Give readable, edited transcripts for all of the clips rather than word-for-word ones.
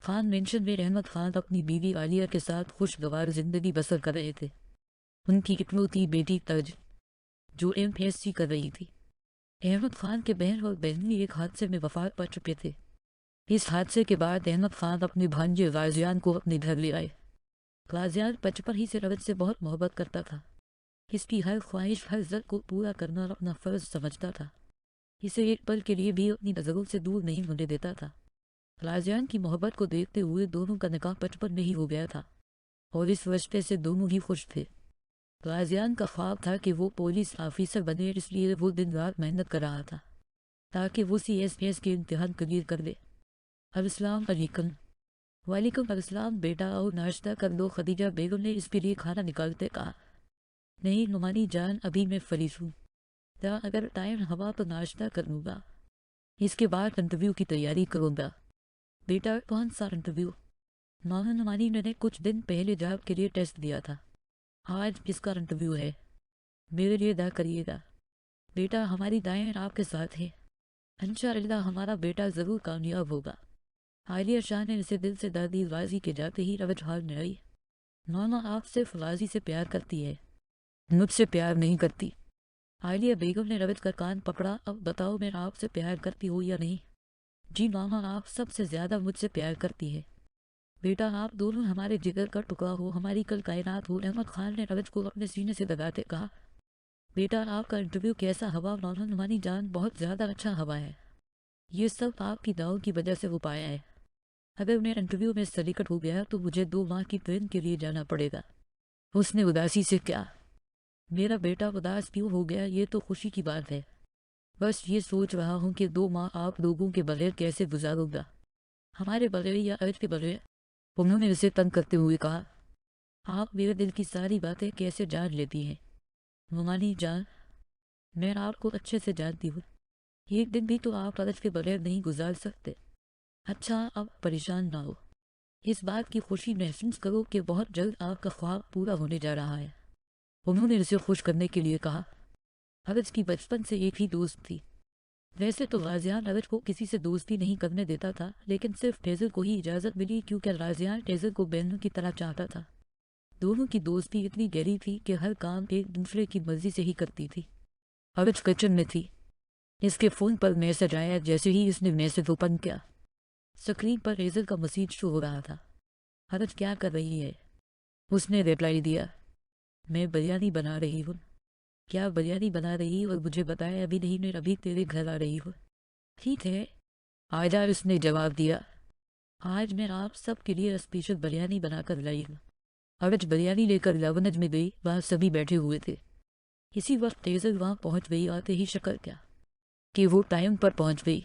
Khan mention میں احمد خان اپنی بیوی عالیہ کے ساتھ خوشگوار زندگی بسر کر رہے تھے۔ ان کی اکلوتی بیٹی تاج جو MSc کر رہی تھی۔ احمد خان کے بہن اور بہنی ایک حادثے میں وفات پا چکے تھے۔ اس حادثے کے بعد احمد خان اپنے بھانجے غازیان کو اپنے گھر لے آئے۔ غازیان بچپن ہی سے روت سے بہت محبت کرتا تھا۔ اس کی ہر خواہش ہر ضرورت کو پورا کرنا اپنا فرض سمجھتا تھا۔ اسے ایک پل کے لیے بھی اپنی نظروں سے دور نہیں ہونے دیتا تھا۔ غازیان کی محبت کو دیکھتے ہوئے دونوں کا نکاح بچپن میں ہی ہو گیا تھا اور اس رشتے سے دونوں ہی خوش تھے۔ غازیان کا خواب تھا کہ وہ پولیس آفیسر بنے، اس لیے وہ دن رات محنت کر رہا تھا تاکہ وہ CSS کے امتحان کلیئر کر لے۔ السلام علیکم۔ وعلیکم السلام بیٹا، اور ناشتہ کر لو۔ خدیجہ بیگم نے اس کے لیے کھانا نکالتے کہا۔ نہیں نعمانی جان، ابھی میں فری ہوں، اگر ٹائم ہوا تو ناشتہ کر لوں گا، اس کے بعد انٹرویو کی تیاری کروں گا۔ بیٹا کون سا انٹرویو؟ نعمانی میں نے کچھ دن پہلے جاب کے لیے ٹیسٹ دیا تھا، آج کس کا انٹرویو ہے؟ میرے لیے دعا کریے گا بیٹا، ہماری دعائیں آپ کے ساتھ ہیں، انشاءاللہ ہمارا بیٹا ضرور کامیاب ہوگا۔ عالیہ شاہ نے اسے دل سے دادی غازی کے جاتے ہی روج حال میں آئی۔ نانا آپ صرف غازی سے پیار کرتی ہے، مجھ سے پیار نہیں کرتی۔ عالیہ بیگم نے روج کا کان پکڑا۔ اب بتاؤ میں آپ سے پیار کرتی ہوں یا نہیں؟ جی ماما، آپ سب سے زیادہ مجھ سے پیار کرتی ہے۔ بیٹا آپ دونوں ہمارے جگر کا ٹکڑا ہو، ہماری کل کائنات ہو۔ احمد خان نے روج کو اپنے سینے سے دباتے کہا۔ بیٹا آپ کا انٹرویو کیسا ہوا؟ نعمانی جان بہت زیادہ اچھا ہوا ہے، یہ سب آپ کی دعاؤں کی وجہ سے ہو پایا ہے۔ اگر میں انٹرویو میں سلیکٹ ہو گیا تو مجھے 2 ماہ کی ٹرین کے لیے جانا پڑے گا۔ اس نے اداسی سے کہا۔ میرا بیٹا اداس کیوں ہو گیا؟ یہ تو خوشی کی بات ہے، بس یہ سوچ رہا ہوں کہ 2 ماہ آپ لوگوں کے بغیر کیسے گزاروں گا، ہمارے بغیر یا عرض کے بغیر؟ انہوں نے اسے تنگ کرتے ہوئے کہا۔ آپ میرے دل کی ساری باتیں کیسے جان لیتی ہیں نعمانی جان؟ میں آپ کو اچھے سے جانتی ہوں، ایک دن بھی تو آپ عرض کے بغیر نہیں گزار سکتے۔ اچھا اب پریشان نہ ہو، اس بات کی خوشی محسوس کرو کہ بہت جلد آپ کا خواب پورا ہونے جا رہا ہے۔ انہوں نے اسے خوش کرنے کے لیے کہا۔ عرض کی بچپن سے ایک ہی دوست تھی۔ ویسے تو غازیان عرض کو کسی سے دوستی نہیں کرنے دیتا تھا، لیکن صرف ٹیزر کو ہی اجازت ملی کیونکہ غازیان ٹیزر کو بہنوں کی طرح چاہتا تھا۔ دونوں کی دوستی اتنی گہری تھی کہ ہر کام ایک دوسرے کی مرضی سے ہی کرتی تھی۔ عرض کچن میں تھی، اس کے فون پر میسج آیا۔ جیسے ہی اس نے میسج اوپن کیا، اسکرین پر ریزر کا مسیج شو ہو رہا تھا۔ عرض کیا کر رہی ہے؟ اس نے ریپلائی دیا، میں بریانی بنا رہی ہوں۔ کیا بریانی بنا رہی اور مجھے بتایا ابھی نہیں؟ میں ابھی تیرے گھر آ رہی ہوں۔ ٹھیک ہے آجا، اس نے جواب دیا۔ آج میں آپ سب کے لیے اسپیشل بریانی بنا کر لائی ہوں۔ عرض بریانی لے کر لاونج میں گئی، وہاں سبھی بیٹھے ہوئے تھے۔ اسی وقت ٹیزر وہاں پہنچ گئی۔ آتے ہی شکر کیا کہ وہ ٹائم پر پہنچ گئی۔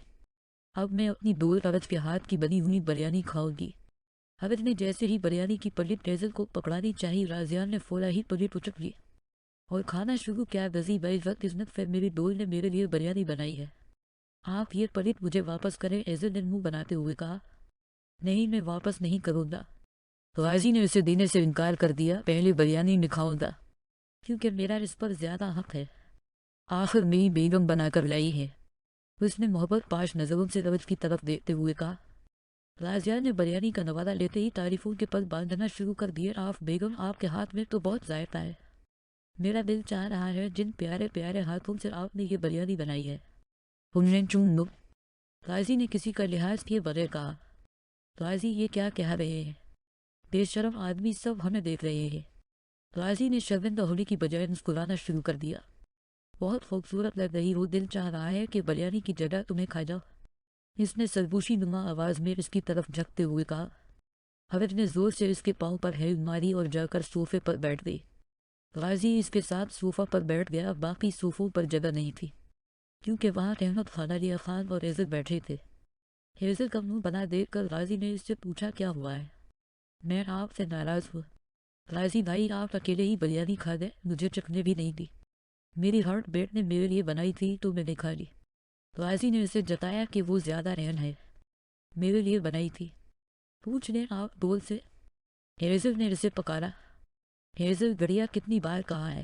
اب میں اپنی دور عرض کے ہاتھ کی بنی ہوئی بریانی کھاؤں گی۔ عرض نے جیسے ہی بریانی کی پلیٹ ٹیزر کو پکڑانی چاہی، غازیان نے فوراً ہی پلیٹ اچک لی اور کھانا شروع کیا۔ رضی بھائی وقت عزت پھر میری ڈول نے میرے لیے بریانی بنائی ہے، آپ یہ پلیٹ مجھے واپس کریں۔ عزت نے منہ بناتے ہوئے کہا۔ نہیں میں واپس نہیں کروں گا۔ غازی نے اسے دینے سے انکار کر دیا۔ پہلے بریانی نہیں کھاؤں گا کیونکہ میرا اس پر زیادہ حق ہے، آخر میری بیگم بنا کر لائی ہے۔ اس نے محبت پاش نظروں سے روج کی طرف دیکھتے ہوئے کہا۔ غازیان نے بریانی کا نوالہ لیتے ہی تعریفوں کے پل باندھنا شروع کر دیے۔ آپ بیگم، آپ کے ہاتھ میں تو بہت ذائقہ ہے، میرا دل چاہ رہا ہے جن پیارے پیارے ہاتھوں سے آپ نے یہ بریانی بنائی ہے انہیں چوم لو۔ غازی نے کسی کا لحاظ کیے بغیر کہا۔ غازی یہ کیا کہہ رہے ہیں؟ بے شرم آدمی، سب ہمیں دیکھ رہے ہیں۔ غازی نے شرمندہ ہونے کی بجائے مسکرانا شروع کر دیا۔ بہت خوبصورت لگ رہی ہو، دل چاہ رہا ہے کہ بریانی کی جگہ تمہیں کھا جاؤ، اس نے سرگوشی نما آواز میں اس کی طرف جھکتے ہوئے کہا۔ عرض نے زور سے اس کے پاؤں پر ہیل ماری اور جا کر صوفے پر بیٹھ گئی۔ غازی اس کے ساتھ صوفہ پر بیٹھ گیا۔ باقی صوفوں پر جگہ نہیں تھی کیونکہ وہاں احمد خان، عالیہ خان اور عزت بیٹھے تھے۔ عزت کا منہ بنا دیکھ کر غازی نے اس سے پوچھا، کیا ہوا ہے؟ میں آپ سے ناراض ہوں۔ غازی بھائی آپ اکیلے ہی بریانی کھا گئے، مجھے چکھنے بھی نہیں دی، میری ہارٹ بیٹ نے میرے لیے بنائی تھی تو میں نے کھا لی۔ غازی نے اسے جتایا کہ وہ زیادہ رہن ہے، میرے لیے بنائی تھی، پوچھ لیں آپ ڈول سے۔ عزت نے اسے پکارا۔ عزت گڑیا کتنی بار کہا ہے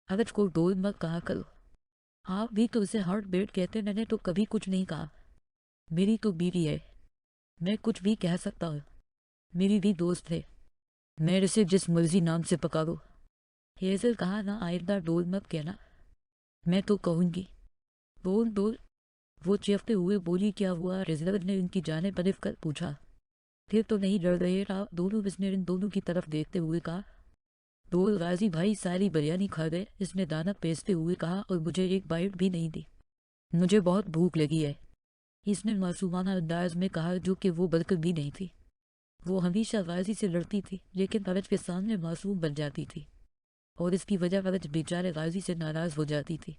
عرض کو ڈول مت کہا کرو، آپ بھی تو اسے ہارٹ بیٹ کہتے، میں نے تو کبھی کچھ نہیں کہا، میری تو بیوی ہے، میں کچھ بھی کہہ سکتا ہوں، میری بھی دوست ہے، میرے سے جس مرضی نام سے پکارو۔ ہیزل کہا، نہ آئندہ ڈول مت کہنا۔ میں تو کہوں گی۔ ڈول وہ چیختے ہوئے بولی، کیا ہوا؟ ریزلر نے ان کی جانب پلٹ کر پوچھا۔ پھر تو نہیں ڈر رہے دونوں؟ اس نے ان دونوں کی طرف دیکھتے ہوئے کہا۔ ڈول، غازی بھائی ساری بریانی کھا گئے، اس نے دانا پیستے ہوئے کہا، اور مجھے ایک بائٹ بھی نہیں دی۔ مجھے بہت بھوک لگی ہے، اس نے معصومانہ انداز میں کہا، جو کہ وہ بالکل بھی نہیں تھی۔ وہ ہمیشہ غازی سے لڑتی تھی، لیکن فوج کے سامنے معصوم بن جاتی تھی، اور اس کی وجہ فوج بیچارے غازی سے ناراض ہو جاتی تھی۔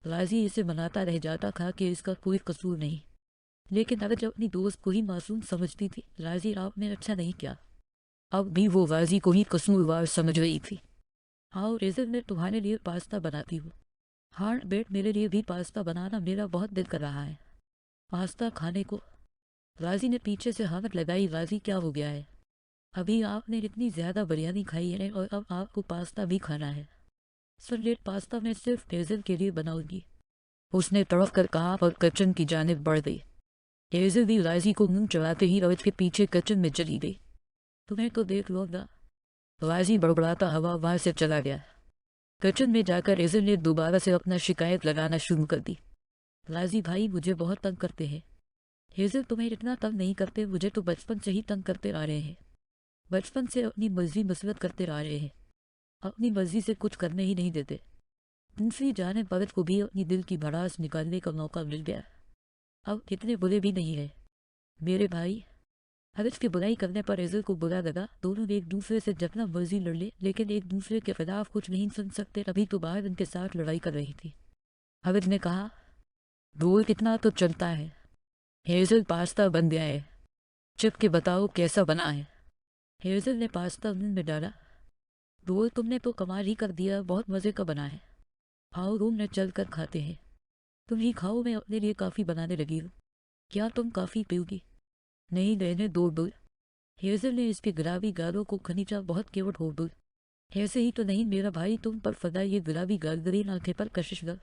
غازی اسے مناتا رہ جاتا تھا کہ اس کا کوئی قصور نہیں، لیکن فوج اپنی دوست کو ہی معصوم سمجھتی تھی۔ غازی آپ نے اچھا نہیں کیا۔ اب بھی وہ غازی کو ہی قصوروار سمجھ رہی تھی۔ آؤ ریزل، میں تمہارے لیے پاستا بناتی ہوں۔ ہاں بیٹ، میرے لیے بھی پاستا بنانا، میرا بہت دل کر رہا ہے پاستا کھانے کو۔ غازی نے پیچھے سے ہاتھ لگائی۔ غازی، کیا ہو گیا ہے؟ ابھی آپ نے اتنی زیادہ بریانی کھائی ہے اور اب آپ کو پاستا بھی کھانا ہے؟ سر لیٹ پاستا میں صرف ہیزل کے لیے بناؤں گی، اس نے تڑپ کر کہا اور کچن کی جانب بڑھ گئی۔ ہیزل بھی غازی کو منہ چڑھاتے ہی روج کے پیچھے کچن میں چلی گئی۔ تمہیں تو دیکھ لو گا، غازی بڑبڑاتا ہوا وہاں سے چلا گیا۔ کچن میں جا کر ہیزل نے دوبارہ سے اپنا شکایت لگانا شروع کر دی۔ غازی بھائی مجھے بہت تنگ کرتے ہیں۔ ہیزل، تمہیں اتنا تنگ نہیں کرتے، مجھے تو بچپن سے ہی تنگ کرتے آ رہے ہیں، بچپن سے اپنی مرضی مسلط کرتے آ رہے ہیں، اپنی مرضی سے کچھ کرنے ہی نہیں دیتے۔ دوسری جانب فوج کو بھی اپنی دل کی بھڑاس نکالنے کا موقع مل گیا۔ اب اتنے برے بھی نہیں ہیں میرے بھائی۔ فوج کی برائی کرنے پر ہیزل کو برا لگا۔ دونوں ایک دوسرے سے جتنا مرضی لڑ لے، لیکن ایک دوسرے کے خلاف کچھ نہیں سن سکتے، ابھی تو باہر ان کے ساتھ لڑائی کر رہی تھی۔ فوج نے کہا، ڈول کتنا تو چلتا ہے، ہیزل پاستا بن گیا ہے، چپ کے بتاؤ کیسا بنا ہے؟ ہیزل نے پاستا منہ میں ڈالا۔ ڈول، تم نے تو کمال ہی کر دیا، بہت مزے کا بنا ہے، آؤ روم میں چل کر کھاتے ہیں۔ تم ہی کھاؤ، میں اپنے لیے کافی بنانے لگی ہوں۔ کیا تم کافی پیو گی؟ نہیں رہنے دو ڈول۔ ہیزل نے اس کے گلابی گالوں کو کھنیچا، بہت کیوٹ ہو ڈول۔ ایسے ہی تو نہیں میرا بھائی، تم پر فدا یہ گلابی گالگرین آنکھیں پر کشش گر۔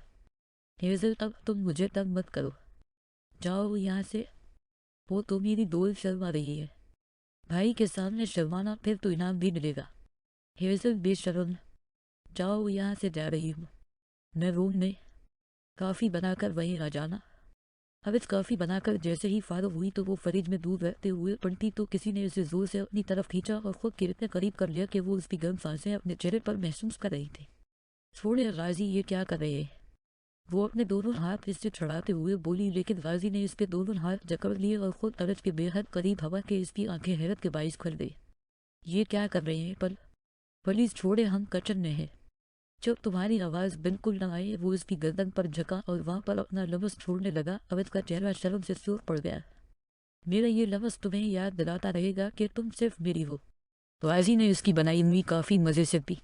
ہیزل، اب تم مجھے تنگ مت کرو، جاؤ یہاں سے۔ وہ تو میری ڈول شرما رہی ہے، بھائی کے سامنے شرمانا، پھر تو انعام بھی ملے گا۔ ہیزل، بے شرم، جاؤ یہاں سے، جا رہی ہوں میں روم میں، کافی بنا کر وہیں آ جانا۔ فوج کافی بنا کر جیسے ہی فارغ ہوئی تو وہ فریج میں دودھ رہتے ہوئے پڑتی تو کسی نے اسے زور سے اپنی طرف کھینچا اور خود کے اتنے قریب کر لیا کہ وہ اس کی گرم سانسیں اپنے چہرے پر محسوس کر رہی تھی۔ چھوڑے غازی، یہ کیا کر رہے ہیں؟ وہ اپنے دونوں ہاتھ اس سے چھڑاتے ہوئے بولی، لیکن غازی نے اس کے دونوں ہاتھ جکڑ لیے اور خود فوج کے بے حد قریب ہوا کہ اس کی آنکھیں حیرت کے باعث کھل گئی۔ یہ کیا کر رہے ہیں؟ پلیز چھوڑے، ہم کچن میں ہیں، جب تمہاری آواز بالکل نہ آئے۔ وہ اس کی گردن پر جھکا اور وہاں پر اپنا لمس چھوڑنے لگا۔ فوج کا چہرہ شرم سے سرخ پڑ گیا۔ میرا یہ لمس تمہیں یاد دلاتا رہے گا کہ تم صرف میری ہو۔ غازی نے اس کی بنائی ہوئی کافی مزے سے پی۔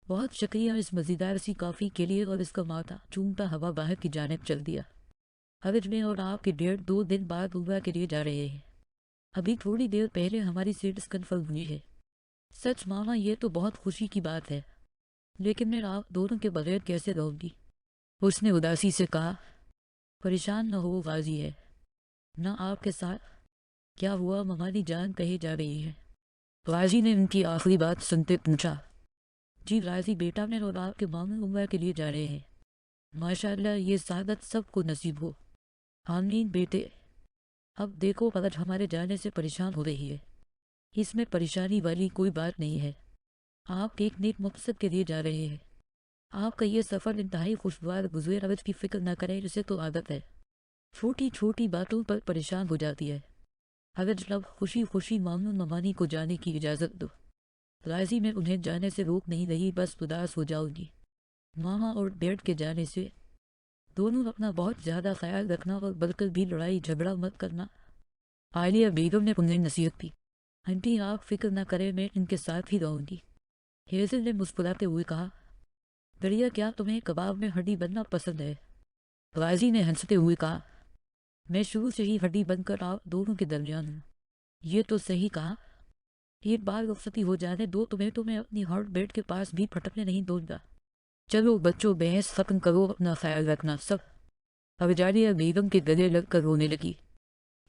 بہت شکریہ اس مزیدار سی کافی کے لیے، اور اس کا ماتھا چومتا ہوا باہر کی جانب چل دیا۔ فوج میں اور آپ کے 1.5-2 دن بعد عمرہ کے لیے جا رہے ہیں، ابھی تھوڑی دیر پہلے ہماری سیٹس کنفرم ہوئی ہے۔ سچ ماما، یہ تو بہت خوشی کی بات ہے، لیکن میں آپ دونوں کے بغیر کیسے رہوں گی؟ اس نے اداسی سے کہا۔ پریشان نہ ہو، غازی ہے نہ آپ کے ساتھ۔ کیا ہوا؟ ممانی جان کہے جا رہی ہے؟ غازی نے ان کی آخری بات سنتے پوچھا۔ جی غازی بیٹا، میں اور آپ کے ماموں عمرہ کے لیے جا رہے ہیں، ماشاءاللہ یہ سعادت سب کو نصیب ہو۔ آمین بیٹے۔ اب دیکھو فوج ہمارے جانے سے پریشان ہو رہی ہے، اس میں پریشانی والی کوئی بات نہیں ہے، آپ ایک نیک مقصد کے لیے جا رہے ہیں، آپ کا یہ سفر انتہائی خوشگوار گزرے۔ فوج کی فکر نہ کریں، اسے تو عادت ہے، چھوٹی چھوٹی باتوں پر پریشان ہو جاتی ہے۔ فوج اب خوشی خوشی ماموں ممانی کو جانے کی اجازت دو۔ غازی، میں انہیں جانے سے روک نہیں رہی، بس اداس ہو جاؤ گی ماما اور ڈیڈ کے جانے سے۔ دونوں اپنا بہت زیادہ خیال رکھنا اور بالکل بھی لڑائی جھگڑا مت کرنا۔ عالیہ بیگم نے انہیں نصیحت کی۔ آنٹی آپ فکر نہ کریں، میں ان کے ساتھ ہی رہوں گی، ہیزل نے مسکراتے ہوئے کہا۔ دریا، کیا تمہیں کباب میں ہڈی بننا پسند ہے؟ غازی نے ہنستے ہوئے کہا۔ میں شروع سے ہی ہڈی بن کر آپ دونوں کے درمیان ہوں۔ یہ تو صحیح کہا، ایک بار رخصتی ہو جانے دو تمہیں، تو میں اپنی ہارٹ بیٹ کے پاس بھی پھٹکنے نہیں دوں گا۔ چلو بچوں، بحث ختم کرو، اپنا خیال رکھنا سب۔ اب عالیہ بیگم کے گلے لگ کر رونے لگی۔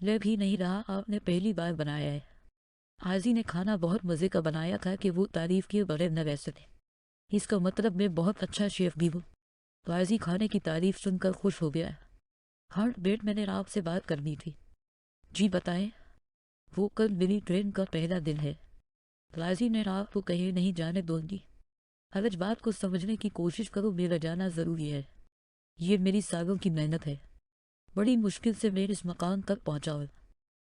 لگ ہی نہیں رہا آپ نے پہلی بار بنایا ہے۔ آجی نے کھانا بہت مزے کا بنایا تھا کہ وہ تعریف کیے بغیر نہ رہ سکے۔ اس کا مطلب میں بہت اچھا شیف بھی ہوں۔ غازی کھانے کی تعریف سن کر خوش ہو گیا۔ ہارٹ بیٹ میں نے آپ سے بات کرنی تھی۔ جی بتائیں۔ وہ کل میری ٹرین کا پہلا دن ہے۔ غازی نے آپ کو کہیں نہیں جانے دوں گی۔ ہر بات کو سمجھنے کی کوشش کرو، میرا جانا ضروری ہے۔ یہ میری سالوں کی محنت ہے۔ بڑی مشکل سے میں اس مقام تک پہنچا ہوں۔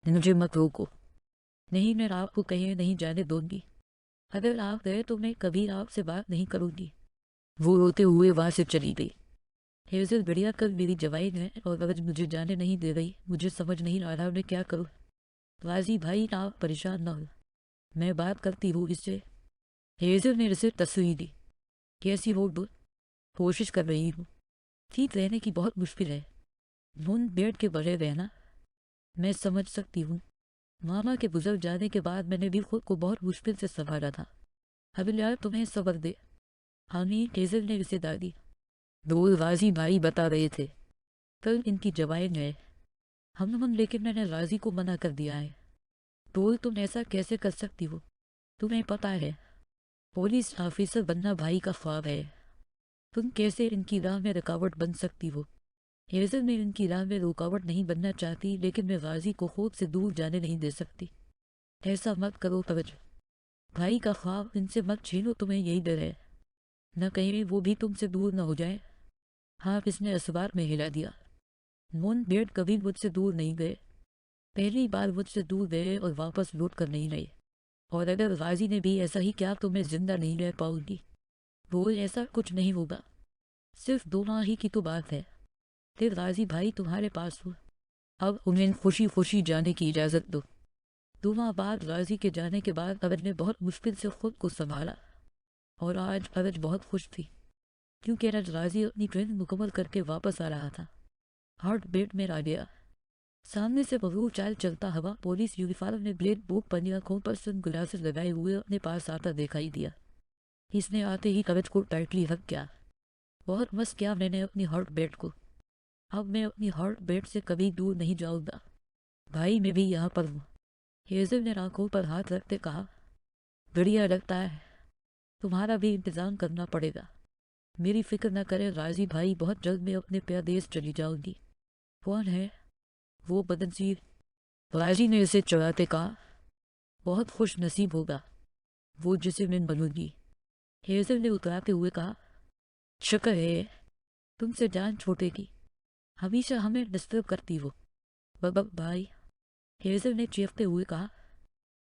مجھے مت روکو۔ نہیں، میں آپ کو کہیں نہیں جانے دوں گی۔ اگر آپ گئے تو میں کبھی آپ سے بات نہیں کروں گی۔ وہ روتے ہوئے وہاں سے چلی گئی۔ ہیزل بڑھیا کل میری جوائن ہے اور آج مجھے جانے نہیں دے رہی۔ مجھے سمجھ نہیں آ رہا میں کیا کروں۔ غازی بھائی آپ پریشان نہ ہو، میں بات کرتی ہوں اس سے۔ ہیزل نے اسے تسلی دی۔ کیسی ہو بو؟ کوشش کر رہی ہوں۔ ٹھیک رہنے کی بہت مشکل ہے، نون بیٹھ کے بغیر رہنا۔ میں سمجھ سکتی ہوں۔ ماما کے گزر جانے کے بعد میں نے بھی خود کو بہت مشکل سے سنبھالا تھا۔ اب اللہ تمہیں صبر دے۔ آمین، ہیزل نے اسے ڈالی۔ دور غازی بھائی بتا رہے تھے کل ان کی جوائن ہے۔ لیکن میں نے غازی کو منع کر دیا ہے۔ دور تم ایسا کیسے کر سکتی ہو؟ تمہیں پتا ہے پولیس آفیسر بننا بھائی کا خواب ہے۔ تم کیسے ان کی راہ میں رکاوٹ بن سکتی ہو؟ ہیزل میں ان کی راہ میں رکاوٹ نہیں بننا چاہتی، لیکن میں غازی کو خود سے دور جانے نہیں دے سکتی۔ ایسا مت کرو توجہ، بھائی کا خواب ان سے مت چھینو، تمہیں یہی ڈر ہے نہ کہیں وہ بھی تم سے دور نہ ہو جائے۔ ہاں، اس نے اسبار میں ہلا دیا۔ مون بیٹ کبھی مجھ سے دور نہیں گئے، پہلی بار مجھ سے دور گئے اور واپس لوٹ کر نہیں گئے۔ اور اگر غازی نے بھی ایسا ہی کیا تو میں زندہ نہیں رہ پاؤں گی۔ وہ ایسا کچھ نہیں ہوگا، صرف 2 ماہ ہی کی تو بات ہے۔ پھر غازی بھائی تمہارے پاس ہو، اب انہیں خوشی خوشی جانے کی اجازت دو۔ 2 ماہ بعد غازی کے جانے کے بعد ارج نے بہت مشکل سے خود کو سنبھالا، اور آج ارج بہت خوش تھی کیونکہ آج غازی اپنی ٹرین مکمل کر کے واپس آ رہا تھا۔ ہارٹ بیٹ میں آ گیا۔ سامنے سے مغرور چال چلتا ہوا پولیس یونیفارم میں بلیڈ بوک پنی آنکھوں پر سن گلاسز لگائے ہوئے اپنے پاس آتا دکھائی دیا۔ اس نے آتے ہی ارج کو ٹائٹلی رکھ کیا۔ بہت مس کیا میں نے اپنی ہارٹ بیٹ کو۔ اب میں اپنی ہارٹ بیٹ سے کبھی دور نہیں جاؤں گا۔ بھائی میں بھی یہاں پر ہوں۔ ہیزل نے آنکھوں پر ہاتھ رکھتے کہا، بڑھیا لگتا ہے، تمہارا بھی انتظام کرنا پڑے گا۔ میری فکر نہ کرے غازی بھائی، بہت جلد میں اپنے پیادیس چلی جاؤں گی۔ کون ہے وہ بدنصیب؟ غازی نے اسے چڑھاتے کہا، بہت خوش نصیب ہوگا وہ جسے میں بنوں گی۔ ہیزل نے اتراتے ہوئے کہا، شکر ہے تم سے جان چھوٹے کی، ہمیشہ ہمیں ڈسٹرب کرتی ہو بابا بھائی۔ ہیزل نے چیختے ہوئے کہا،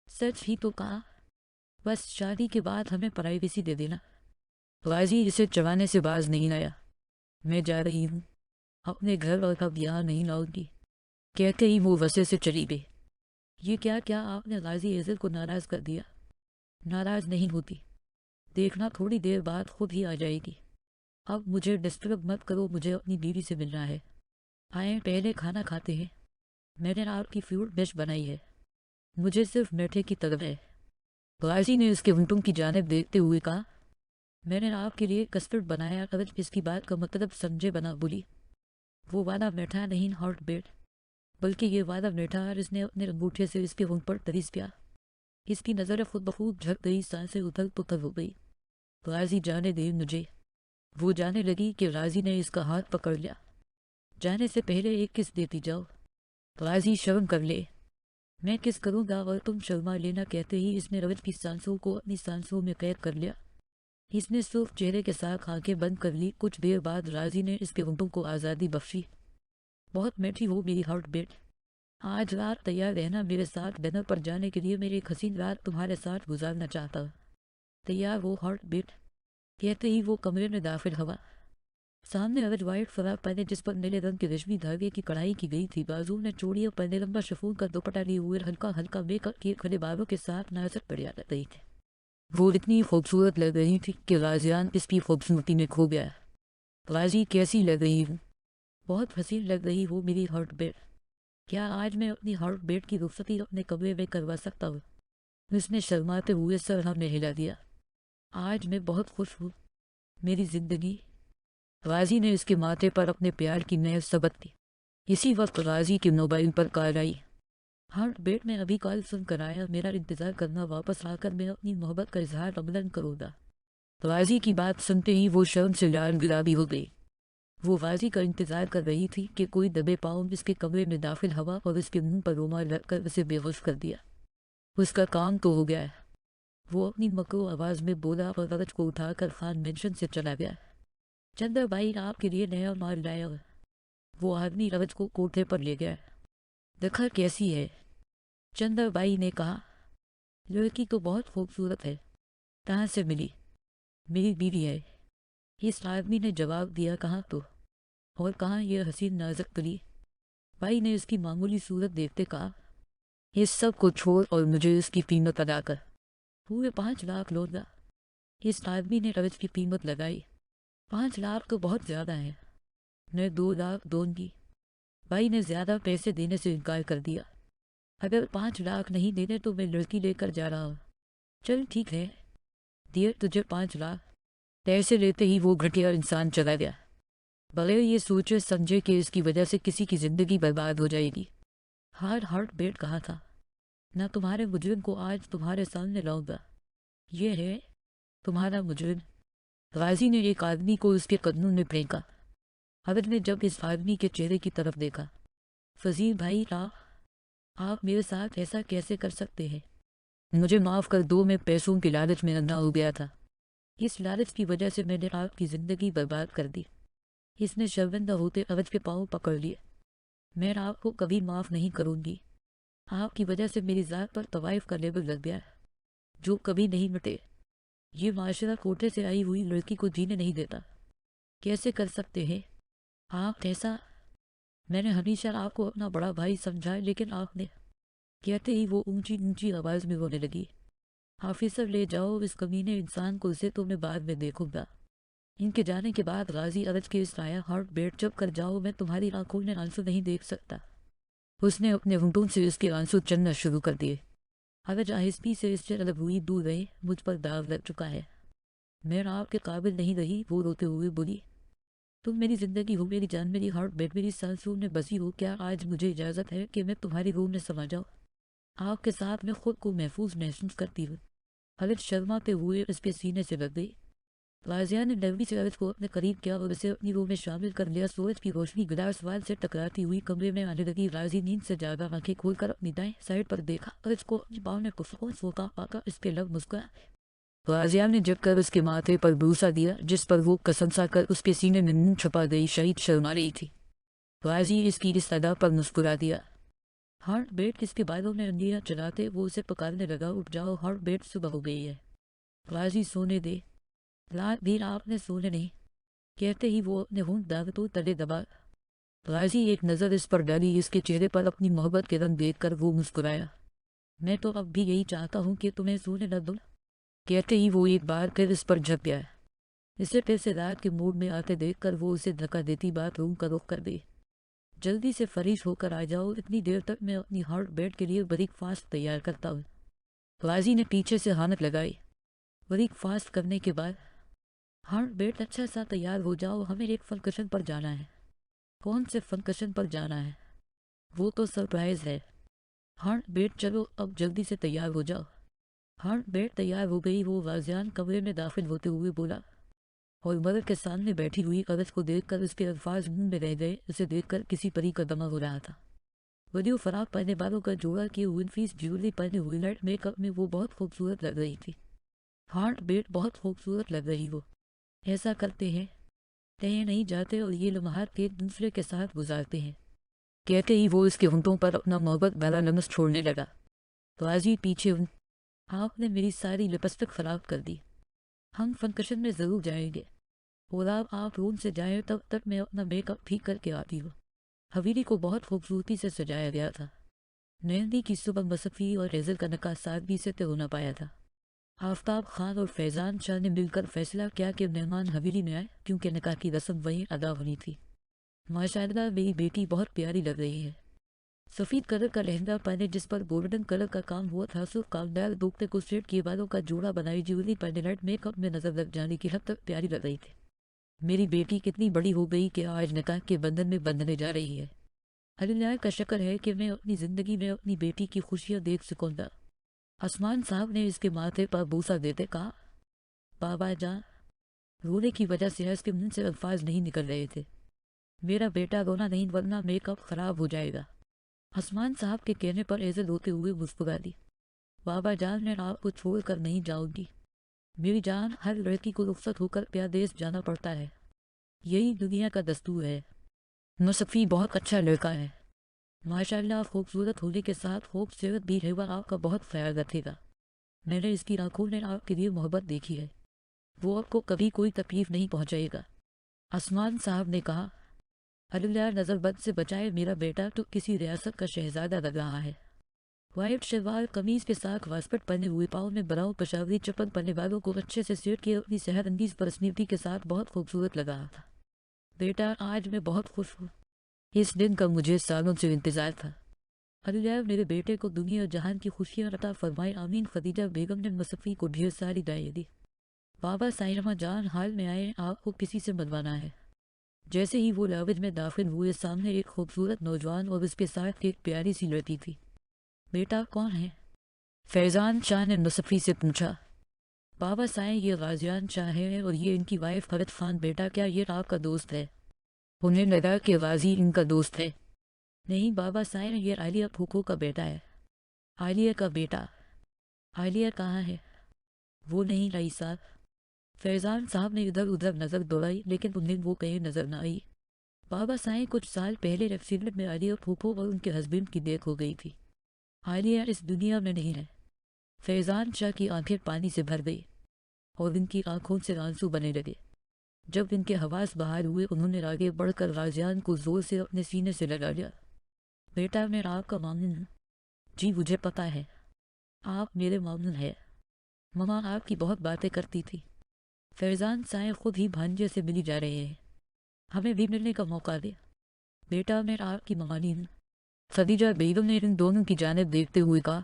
سچ ہی تو کہا، بس شادی کے بعد ہمیں پرائیویسی دے دینا۔ غازی اسے چڑھانے سے باز نہیں آیا۔ میں جا رہی ہوں، اپنے گھر اور اب یہاں نہیں لاؤں گی، کہتے ہی وہ وسے سے چلی گئی۔ یہ کیا آپ نے غازی ہیزل کو ناراض کر دیا؟ ناراض نہیں ہوتی، دیکھنا تھوڑی دیر بعد خود ہی آ جائے گی۔ اب مجھے ڈسٹرب مت کرو، مجھے اپنی بیوی سے ملنا ہے۔ آئیں پہلے کھانا کھاتے ہیں۔ میں نے آپ کی فروٹ ڈش بنائی ہے، مجھے صرف میٹھے کی طلب ہے۔ غازی نے اس کے ہونٹوں کی جانب دیکھتے ہوئے کہا، میں نے آپ کے لیے کسٹرڈ بنایا۔ ارج اس کی بات کا مطلب سمجھے بنا بولی، وہ وعدہ میٹھا نہیں ہارٹ بیٹ، بلکہ یہ وعدہ میٹھا۔ اور اس نے اپنے انگوٹھے سے اس کے ہونٹ پر تریس کیا۔ اس کی نظر خود بخود جھک گئی، سانسیں اتھل پتھل ہو گئی۔ غازی جانے دے مجھے۔ وہ جانے لگی کہ غازی نے اس کا ہاتھ پکڑ لیا۔ جانے سے پہلے ایک کس دیتی جاؤ۔ غازی شرم کر لے۔ میں کس کروں گا اور تم شرما لینا، کہتے ہی اس نے ارج کی سانسوں کو اپنی سانسوں میں قید کر لیا۔ اس نے صرف چہرے کے ساتھ آنکھیں بند کر لی۔ کچھ دیر بعد غازی نے اس کے ہونٹوں کو آزادی بخشی۔ بہت میٹھی ہو میری ہارٹ بیٹ، آج رات تیار رہنا میرے ساتھ ڈنر پر جانے کے لیے۔ میری ایک حسین رات تمہارے ساتھ گزارنا چاہتا ہوں، تیار ہو ہارٹ بیٹ؟ کہتے ہی وہ کمرے میں داخل ہوا۔ سامنے ارج وائٹ فراق پہنے جس پر نیلے رنگ کے ریشمی دھاگے کی کڑھائی کی گئی تھی، بازو میں چوڑی اور پہنے لمبا شفون کا دوپٹہ لیے ہوئے ہلکا ہلکا میک اپ کیے کھڑے بالوں کے ساتھ نازک بڑھیا لگ رہی تھی۔ وہ اتنی خوبصورت لگ رہی تھی کہ غازیان اس کی خوبصورتی میں کھو گیا۔ غازی کیسی لگ رہی ہوں؟ بہت حسین لگ رہی ہو میری ہارٹ بیٹ۔ کیا آج میں اپنی ہارٹ بیٹ کی رخصتی اپنے کمرے میں کروا سکتا ہوں؟ اس نے شرماتے ہوئے سر ہمیں ہلا دیا۔ آج میں بہت خوش ہوں میری زندگی۔ غازی نے اس کے ماتھے پر اپنے پیار کی مہر ثبت دی۔ اسی وقت غازی کے موبائل پر کال آئی۔ ہارٹ بیٹ میں ابھی کال سن کر آیا، میرا انتظار کرنا، واپس آ کر میں اپنی محبت کا اظہار عملاً کروں گا۔ غازی کی بات سنتے ہی وہ شرم سے لال گلابی ہو گئی۔ وہ غازی کا انتظار کر رہی تھی کہ کوئی دبے پاؤں اس کے کمرے میں داخل ہوا اور اس کے منہ پر رومال رکھ کر اسے بے ہوش کر دیا۔ اس کا کام تو ہو گیا ہے، وہ اپنی مکرو آواز میں بولا اور عرج کو اٹھا کر خان مینشن سے چلا گیا۔ چندر بھائی آپ کے لیے نیا مال لایا ہے۔ وہ آدمی عرج کو کوٹھے پر لے گیا۔ دیکھا کیسی ہے؟ چندر بھائی نے کہا۔ لڑکی تو بہت خوبصورت ہے۔ کہاں سے ملی؟ میری بیوی ہے، اس آدمی نے جواب دیا۔ کہاں تو؟ اور کہاں یہ حسین نازک کلی؟ بھائی نے اس کی معمولی صورت دیکھتے کہا۔ اس سب کو چھوڑ اور مجھے اس کی قیمت ادا کر۔ پورے 5 لاکھ لوٹ گا۔ اس آدمی نے عرج کی قیمت لگائی۔ 5 لاکھ تو بہت زیادہ ہے، میں 2 لاکھ دوں گی۔ بھائی نے زیادہ پیسے دینے سے انکار کر دیا۔ اگر 5 لاکھ نہیں دینے تو میں لڑکی لے کر جا رہا ہوں۔ چل ٹھیک ہے، دیے تجھے 5 لاکھ۔ پیسے لیتے ہی وہ گھٹیا انسان چلا گیا، بغیر یہ سوچے سمجھے کہ اس کی وجہ سے کسی کی زندگی برباد ہو جائے گی۔ ہارٹ بیٹ کہا تھا، نہ تمہارے مجرم کو آج تمہارے سامنے لاؤں گا، یہ ہے تمہارا مجرم۔ غازی نے ایک آدمی کو اس کے قدموں میں پھینکا۔ عرج نے جب اس آدمی کے چہرے کی طرف دیکھا، فضیل بھائی آپ میرے ساتھ ایسا کیسے کر سکتے ہیں؟ مجھے معاف کر دو، میں پیسوں کی لالچ میں اندھا ہو گیا تھا۔ اس لالچ کی وجہ سے میں نے آپ کی زندگی برباد کر دی۔ اس نے شرمندہ ہوتے عرج کے پاؤں پکڑ لیے۔ میں آپ کو کبھی معاف نہیں کروں گی۔ آپ کی وجہ سے میری ذات پر طوائف کا لیبل لگ گیا جو کبھی نہیں مٹے۔ یہ معاشرہ کوٹے سے آئی ہوئی لڑکی کو جینے نہیں دیتا۔ کیسے کر سکتے ہیں آپ ایسا؟ میں نے ہمیشہ آپ کو اپنا بڑا بھائی سمجھا، لیکن آپ نے… کہتے ہی وہ اونچی آواز میں رونے لگی۔ آفیسر لے جاؤ اس کمینے انسان کو، اسے تو میں بعد میں دیکھوں گا۔ ان کے جانے کے بعد غازی عرج کے اس آیا، ہارٹ بیٹ چپ کر جاؤ، میں تمہاری آنکھوں میں آنسو نہیں دیکھ سکتا۔ اس نے اپنے ہونٹوں سے اس کے آنسو چلنا شروع کر دیے۔ عرج آہستگی سے اس سے الگ ہوئی، دور رہے، مجھ پر داغ لگ چکا ہے، میں آپ کے قابل نہیں رہی۔ وہ روتے ہوئے بولی، تم میری زندگی ہو، میری جان، میری ہارٹ بیٹ، میری سانسوں میں بسی ہو۔ کیا آج مجھے اجازت ہے کہ میں تمہاری روح میں سما جاؤں؟ آپ کے ساتھ میں خود کو محفوظ محسوس کرتی ہوں۔ عرج شرماتے ہوئے اس کے سینے سے لگ گئی۔ غازیہ نے نرمی سے عرج کو اپنے قریب کیا اور اسے اپنی روح میں شامل کر لیا۔ سورج کی روشنی گلاس وال سے ٹکراتی ہوئی کمرے میں آنے لگی۔ غازی نیند سے جاگا، آنکھیں کھول کر اپنی دائیں سائڈ پر دیکھا، عرج کو اپنی باہوں میں پرسکون سوتا پا کر اس کے لب مسکرائے۔ غازیہ نے جھک کر اس کے ماتھے پر بوسہ دیا، جس پر وہ کسمسا کر اس کے سینے میں منہ چھپا گئی، شہید شرما رہی تھی۔ غازی اس کی اس ادا پر مسکرا دیا۔ ہارٹ بیٹ اس کے بالوں میں انگلیاں چلاتے وہ اسے پکارنے لگا، اٹھ جاؤ ہارٹ بیٹ، صبح ہو گئی ہے۔ غازی سونے دے، رات بھی آپ نے سونے نہیں، کہتے ہی وہ اپنے ہونٹ داغتوں تلے دبا۔ غازی ایک نظر اس پر ڈالی، اس کے چہرے پر اپنی محبت کے رنگ دیکھ کر وہ مسکرایا۔ میں تو اب بھی یہی چاہتا ہوں کہ تمہیں سونے نہ دوں، کہتے ہی وہ ایک بار پھر اس پر جھک گیا۔ اسے پھر سے رات کے موڈ میں آتے دیکھ کر وہ اسے دھکا دیتی باتھ روم کا رخ کر دی۔ جلدی سے فریش ہو کر آ جاؤ، اتنی دیر تک میں اپنی ہارٹ بیٹ کے لیے بریک فاسٹ تیار کرتا ہوں۔ غازی نے پیچھے سے ہانک لگائی۔ بریک فاسٹ کرنے کے بعد ہارٹ بیٹ اچھا سا تیار ہو جاؤ، ہمیں ایک فنکشن پر جانا ہے۔ کون سے فنکشن پر جانا ہے؟ وہ تو سرپرائز ہے۔ ہارٹ بیٹ چلو اب جلدی سے تیار ہو جاؤ۔ ہارٹ بیٹ تیار ہو گئی۔ وہ غازیان کمرے میں داخل ہوتے ہوئے بولا، اور مرد کے سامنے بیٹھی ہوئی عرج کو دیکھ کر اس کے الفاظ منہ میں رہ گئے۔ اسے دیکھ کر کسی پری کا دمہ ہو رہا تھا۔ ویڈیو فراق پہنے والوں کا جوڑا کی ونفیس جیولری پہنے ہوئی، لائٹ میک اپ میں وہ بہت خوبصورت لگ رہی تھی۔ ہارٹ بیٹ بہت خوبصورت لگ رہی ہو۔ ایسا کرتے ہیں، کہیں نہیں جاتے اور یہ لمحات ایک دوسرے کے ساتھ گزارتے ہیں، کہتے ہی وہ اس کے ہونٹوں پر اپنا محبت بھرا لمس چھوڑنے لگا۔ غازی پیچھے آپ نے میری ساری لپسٹک خراب کر دی۔ ہم فنکشن میں ضرور جائیں گے، اور آپ روم سے جائیں، تب تک میں اپنا میک اپ ٹھیک کر کے آتی ہوں۔ حویلی کو بہت خوبصورتی سے سجایا گیا تھا۔ مہندی کی صبح مصفی اور ریزل کا نکاح سادگی سے طے ہونا پایا تھا۔ آفتاب خان اور فیضان شاہ نے مل کر فیصلہ کیا کہ مہمان حویلی میں آئے، کیونکہ نکاح کی رسم وہیں ادا ہونی تھی۔ ماشاءاللہ میری بیٹی بہت پیاری لگ رہی ہے۔ سفید کلر کا لہنگا پہنے جس پر گولڈن کلر کا کام ہوا تھا، صرف کامدار دوپٹے کو سیٹ کیے بالوں کا جوڑا بنائی، جیولری پہنے، لائٹ میک اپ میں نظر لگ جانے کی حد تک پیاری لگ رہی تھی۔ میری بیٹی کتنی بڑی ہو گئی کہ آج نکاح کے بندھن میں بندھنے جا رہی ہے۔ اللہ کا شکر ہے کہ میں اپنی زندگی میں اپنی بیٹی کی خوشیاں دیکھ سکوں گا۔ عثمان صاحب نے اس کے ماتھے پر بوسہ دیتے کہا، بابا جان۔ رونے کی وجہ سے اس کے منہ سے الفاظ نہیں نکل رہے تھے۔ میرا بیٹا رونا نہیں ورنہ میک اپ خراب ہو جائے گا۔ عثمان صاحب کے کہنے پر ایزل ہوتے ہوئے مسکرا دی۔ بابا جان، میں آپ کو چھوڑ کر نہیں جاؤں گی۔ میری جان، ہر لڑکی کو رخصت ہو کر پیادیس جانا پڑتا ہے، یہی دنیا کا دستور ہے۔ نصفی بہت اچھا لڑکا ہے، ماشاءاللہ، خوبصورت ہونے کے ساتھ خوبصورت بھی ہے، وہ آپ کا بہت خیال رکھے گا۔ میں نے اس کی آنکھوں میں آپ کے لیے محبت دیکھی ہے، وہ آپ کو کبھی کوئی تکلیف نہیں پہنچائے گا۔ عثمان صاحب نے کہا، اللہ نظر بد سے بچائے، میرا بیٹا تو کسی ریاست کا شہزادہ لگ رہا ہے۔ وائٹ شلوار قمیض کے ساتھ واسکٹ پہنے ہوئے، پاؤں میں براؤن پشاوری چپل پہننے والوں کو اچھے سے سیٹ کے اپنی صحت انگیز پرسنالٹی کے ساتھ بہت خوبصورت لگ رہا تھا۔ بیٹا، آج میں بہت خوش ہوں، اس دن کا مجھے سالوں سے انتظار تھا۔ اللہ میرے بیٹے کو دنیا اور جہان کی خوشیاں عطا فرمائے، آمین۔ خدیجہ بیگم نے مصفی کو ڈھیر ساری دعائیں دی۔ بابا سائنہ جان، حال میں آئے، آپ کو کسی سے ملوانا ہے۔ جیسے ہی وہ لاوج میں داخل ہوئے، سامنے ایک خوبصورت نوجوان اور اس کے ساتھ ایک پیاری سی لڑکی تھی۔ بیٹا کون ہے؟ فیضان شاہ نے نصفی سے پوچھا۔ بابا سائیں، یہ غازیان شاہ ہے اور یہ ان کی وائف فرد خان۔ بیٹا، کیا یہ آپ کا دوست ہے؟ انہیں لگا کہ غازی ان کا دوست ہے۔ نہیں بابا سائیں، یہ عالیہ پھوپھو کا بیٹا ہے۔ عالیہ کا بیٹا؟ عالیہ کہاں ہے؟ وہ نہیں لائی صاحب۔ فیضان صاحب نے ادھر ادھر نظر دوڑائی لیکن انہیں وہ کہیں نظر نہ آئی۔ بابا سائیں، کچھ سال پہلے ایکسیڈنٹ میں عالیہ پھوپھو اور ان کے ہسبینڈ کی ڈیتھ ہو گئی تھی۔ عالیہ اس دنیا میں نہیں ہے۔ فیضان شاہ کی آنکھیں پانی سے بھر گئی اور ان کی آنکھوں سے آنسو بنے لگے۔ جب ان کے حواس بحال ہوئے، انہوں نے آگے بڑھ کر غازیان کو زور سے اپنے سینے سے لگا لیا۔ بیٹا، میں آپ کا مامن ہوں۔ جی مجھے پتا ہے، آپ میرے مامن ہیں۔ ماما آپ کی بہت باتیں کرتی تھی۔ فیضان سائیں خود ہی بھانجے سے ملی جا رہے ہیں، ہمیں بھی ملنے کا موقع دے۔ بیٹا، میں آپ کی ممانی ہوں۔ خدیجہ بیگم نے ان دونوں کی جانب دیکھتے ہوئے کہا،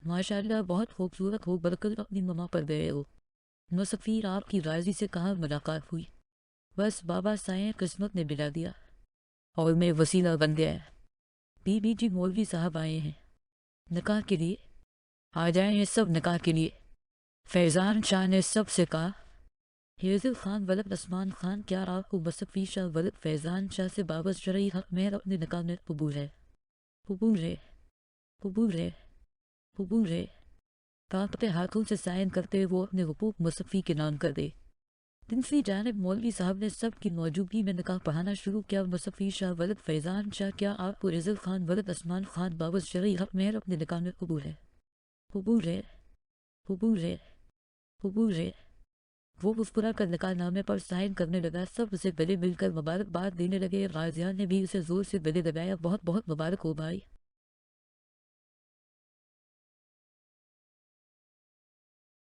ماشاءاللہ، بہت خوبصورت ہو، برکت اپنی ماما پر گئے ہو۔ نصفی، آپ کی غازی سے کہاں ملاقات ہوئی؟ بس بابا سائیں، قسمت نے ملا دیا اور میں وسیلہ بن گیا۔ بی بی جی مولوی صاحب آئے ہیں نکاح کے لیے، آ جائیں یہ سب نکاح کے لیے۔ فیضان شاہ نے سب سے کہا، حیضل خان ولد عثمان خان، کیا آپ کو مصفی شاہ ولد فیضان شاہ سے بابت شرعی حق مہر اپنے نکاح میں قبول ہے؟ قبول ہے، قبول ہے، قبول ہے۔ کانپتے ہاتھوں سے سائن کرتے وہ اپنے حقوق مصفی کے نام کر دے۔ دوسری جانب مولوی صاحب نے سب کی موجودگی میں نکاح پڑھانا شروع کیا۔ مصفی شاہ ولد فیضان شاہ، کیا آپ کو حیضل خان ولد عثمان خان بابت شرعی حق مہر اپنے نکاح میں قبول ہے؟ قبول ہے، قبول ہے، قبول ہے۔ وہ مسکرا کر نکاح نامے پر سائن کرنے لگا۔ سب اسے گلے مل کر مبارکباد دینے لگے۔ غازیان نے بھی اسے زور سے گلے لگایا۔ بہت بہت مبارک ہو بھائی۔